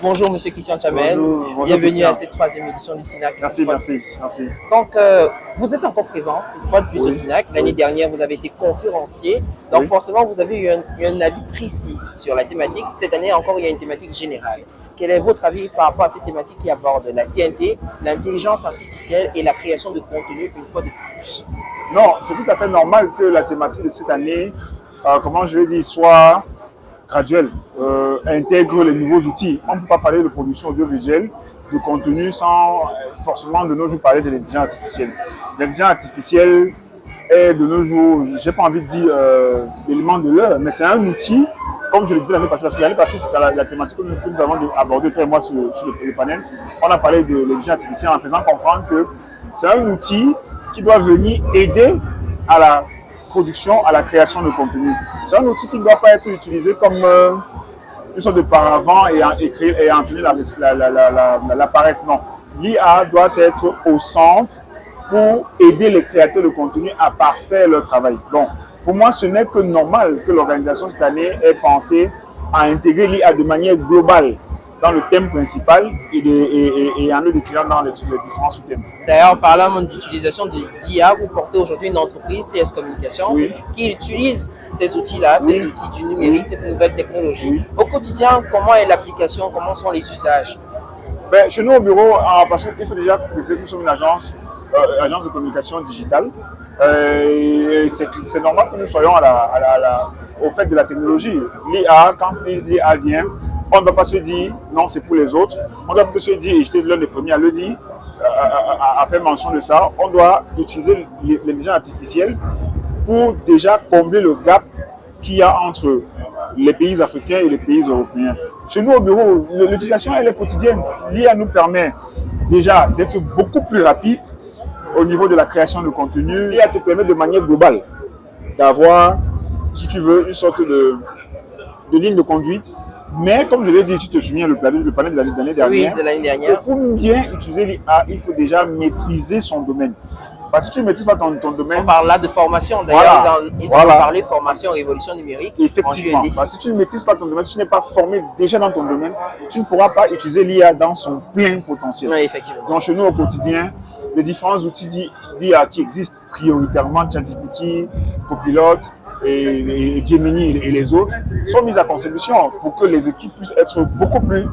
Bonjour Monsieur Christian Chamel, bienvenue à cette troisième édition du SINAC. Merci. Donc, vous êtes encore présent une fois de plus au SINAC. L'année dernière, vous avez été conférencier, donc forcément, vous avez eu un avis précis sur la thématique. Cette année encore, il y a une thématique générale. Quel est votre avis par rapport à cette thématique qui aborde la TNT, l'intelligence artificielle et la création de contenu une fois de plus? Non, c'est tout à fait normal que la thématique de cette année, comment je vais dire, soit graduelle, intègre les nouveaux outils. On ne peut pas parler de production audiovisuelle, de contenu sans forcément de nos jours parler de l'intelligence artificielle. L'intelligence artificielle est de nos jours, je n'ai pas envie de dire l'élément de l'heure, mais c'est un outil, comme je le disais l'année passée, parce que l'année passée, dans la thématique que nous avons abordée, toi et moi, sur le panel, on a parlé de l'intelligence artificielle en faisant comprendre que c'est un outil qui doit venir aider à la production, à la création de contenu. C'est un outil qui ne doit pas être utilisé comme une sorte de paravent et entraîner la paresse. Non, l'IA doit être au centre pour aider les créateurs de contenu à parfaire leur travail. Donc, pour moi, ce n'est que normal que l'organisation cette année ait pensé à intégrer l'IA de manière globale dans le thème principal et en le déclinant dans les différents sous-thèmes. D'ailleurs, parlant d'utilisation d'IA, vous portez aujourd'hui une entreprise, CS Communication, qui utilise ces outils-là, ces outils du numérique, cette nouvelle technologie. Au quotidien, comment est l'application, comment sont les usages? Ben, chez nous au bureau, parce qu'il faut déjà préciser que nous sommes une agence de communication digitale. C'est normal que nous soyons au fait de la technologie. L'IA, quand l'IA vient, on ne va pas se dire non, c'est pour les autres. On doit plutôt se dire, et j'étais l'un des premiers à le dire, à faire mention de ça, on doit utiliser l'intelligence artificielle pour déjà combler le gap qu'il y a entre les pays africains et les pays européens. Chez nous au bureau, l'utilisation elle est quotidienne. L'IA nous permet déjà d'être beaucoup plus rapide au niveau de la création de contenu. L'IA te permet de manière globale d'avoir, si tu veux, une sorte de ligne de conduite. Mais comme je l'ai dit, tu te souviens, le panel de l'année dernière, de l'année dernière. Pour bien utiliser l'IA, il faut déjà maîtriser son domaine. Parce que si tu ne maîtrises pas ton domaine... On parle là de formation. D'ailleurs, ils ont parlé formation révolution numérique. Effectivement. Parce que si tu ne maîtrises pas ton domaine, si tu n'es pas formé déjà dans ton domaine, tu ne pourras pas utiliser l'IA dans son plein potentiel. Oui, effectivement. Donc chez nous, au quotidien, les différents outils d'IA qui existent, prioritairement ChatGPT, Copilot, et Gemini et les autres, sont mis à contribution pour que les équipes puissent être beaucoup plus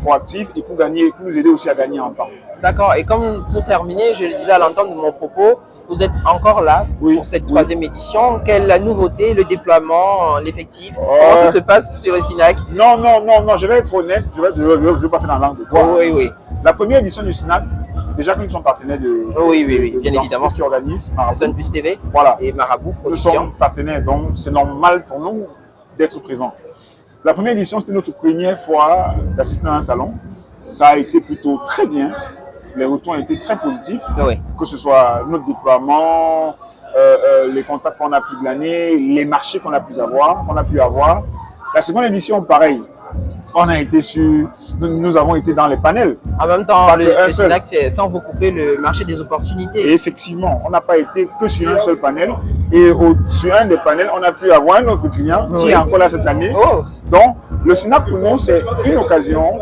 proactives et pour nous aider aussi à gagner en temps. D'accord. Et comme pour terminer, je le disais à l'entente de mon propos, vous êtes encore là pour cette troisième édition. Quelle est la nouveauté, le déploiement, l'effectif? Comment ça se passe sur le SINAC? Non, je vais être honnête, je ne vais pas faire dans la langue de bois. Oui. La première édition du SINAC, déjà que nous sommes partenaires de bien évidemment, qui organise Sunplus TV et Marabout Production. Nous sommes partenaires, donc c'est normal pour nous d'être présents. La première édition, c'était notre première fois d'assister à un salon. Ça a été plutôt très bien. Les retours ont été très positifs, que ce soit notre déploiement, les contacts qu'on a pu glaner, les marchés qu'on a pu avoir. La seconde édition, pareil. On a été nous avons été dans les panels. En même temps, le SINAC, c'est sans vous couper le marché des opportunités. Et effectivement, on n'a pas été que sur un seul panel. Et sur un des panels, on a pu avoir un autre client qui est encore là cette année. Donc, le SINAC pour nous, c'est une occasion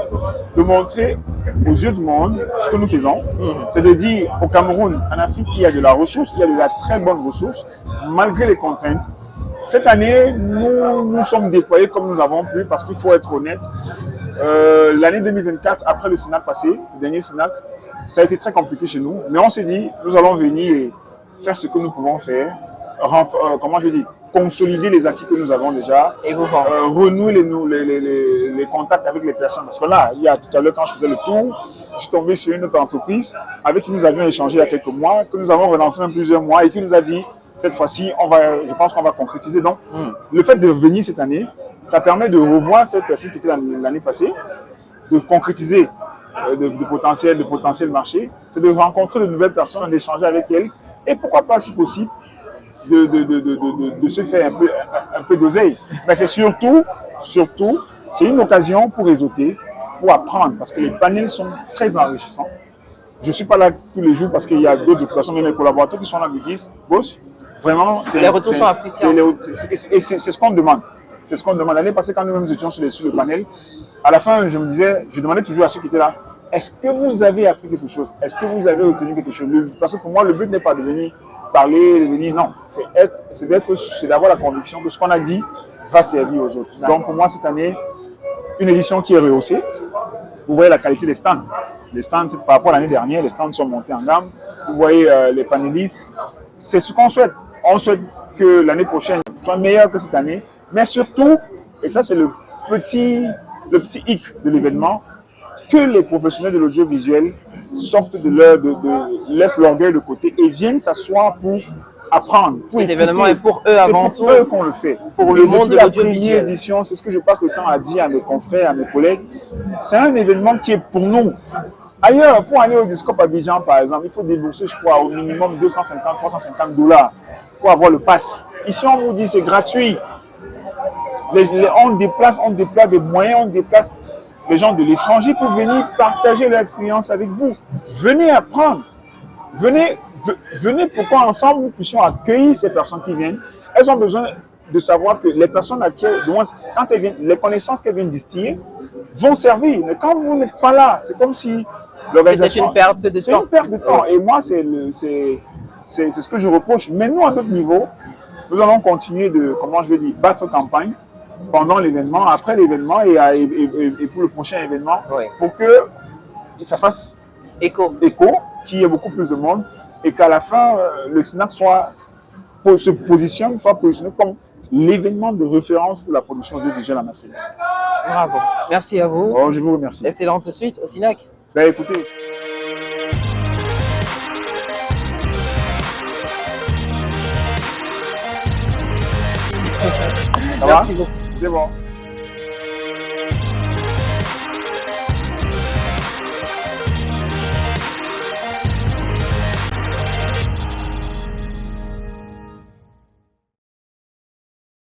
de montrer aux yeux du monde ce que nous faisons. C'est de dire au Cameroun, en Afrique, il y a de la ressource, il y a de la très bonne ressource, malgré les contraintes. Cette année, nous sommes déployés comme nous avons pu, parce qu'il faut être honnête. L'année 2024, après le SINAC passé, le dernier SINAC, ça a été très compliqué chez nous. Mais on s'est dit, nous allons venir et faire ce que nous pouvons faire. Consolider les acquis que nous avons déjà. Et vous renouer les contacts avec les personnes. Parce que là, il y a tout à l'heure, quand je faisais le tour, je suis tombé sur une autre entreprise avec qui nous avions échangé il y a quelques mois, que nous avons relancé même plusieurs mois et qui nous a dit, cette fois-ci, je pense qu'on va concrétiser. Donc, le fait de venir cette année, ça permet de revoir cette personne qui était l'année passée, de concrétiser de potentiels marchés, c'est de rencontrer de nouvelles personnes, d'échanger avec elles, et pourquoi pas, si possible, de se faire un peu d'oseille. Mais c'est surtout, c'est une occasion pour réseauter, pour apprendre, parce que les panels sont très enrichissants. Je ne suis pas là tous les jours parce qu'il y a d'autres occupations, mais mes collaborateurs qui sont là me disent, boss, vraiment, Les retours sont appréciables. Et c'est ce qu'on demande. C'est ce qu'on demande. L'année passée, quand nous étions sur le panel, à la fin, je demandais toujours à ceux qui étaient là, est-ce que vous avez appris quelque chose? Est-ce que vous avez obtenu quelque chose? Parce que pour moi, le but n'est pas de venir parler, de venir, non. C'est d'avoir la conviction que ce qu'on a dit va servir aux autres. Donc pour moi, cette année, une édition qui est rehaussée. Vous voyez la qualité des stands. Les stands, par rapport à l'année dernière, les stands sont montés en gamme. Vous voyez les panélistes. C'est ce qu'on souhaite. On souhaite que l'année prochaine soit meilleure que cette année. Mais surtout, et ça c'est le petit hic de l'événement, que les professionnels de l'audiovisuel sortent laissent l'orgueil de côté et viennent s'asseoir pour apprendre. Cet événement est pour eux avant tout. C'est pour eux qu'on le fait. Pour le monde de l'audiovisuel. La première édition, c'est ce que je passe le temps à dire à mes confrères, à mes collègues. C'est un événement qui est pour nous. Ailleurs, pour aller au Discope Abidjan, par exemple, il faut débourser, je crois, au minimum 250, 350 $ pour avoir le pass. Ici, on vous dit c'est gratuit. On déplace des moyens, on déplace les gens de l'étranger pour venir partager leur expérience avec vous. Venez apprendre. Venez pour qu'ensemble nous puissions accueillir ces personnes qui viennent. Elles ont besoin de savoir que les personnes à qui, quand elles viennent, les connaissances qu'elles viennent distiller vont servir. Mais quand vous n'êtes pas là, c'est comme si l'organisation... C'est une perte de temps. C'est une perte de temps. Et moi, c'est ce que je reproche. Mais nous, à notre niveau, nous allons continuer de, comment je vais dire, battre campagne pendant l'événement, après l'événement et pour le prochain événement, oui, pour que ça fasse écho, qu'il y ait beaucoup plus de monde et qu'à la fin, le SINAC soit positionné comme l'événement de référence pour la production audiovisuelle en Afrique. Bravo. Merci à vous. Oh, je vous remercie. Excellente suite au SINAC. Ben, écoutez. Merci beaucoup. C'est bon.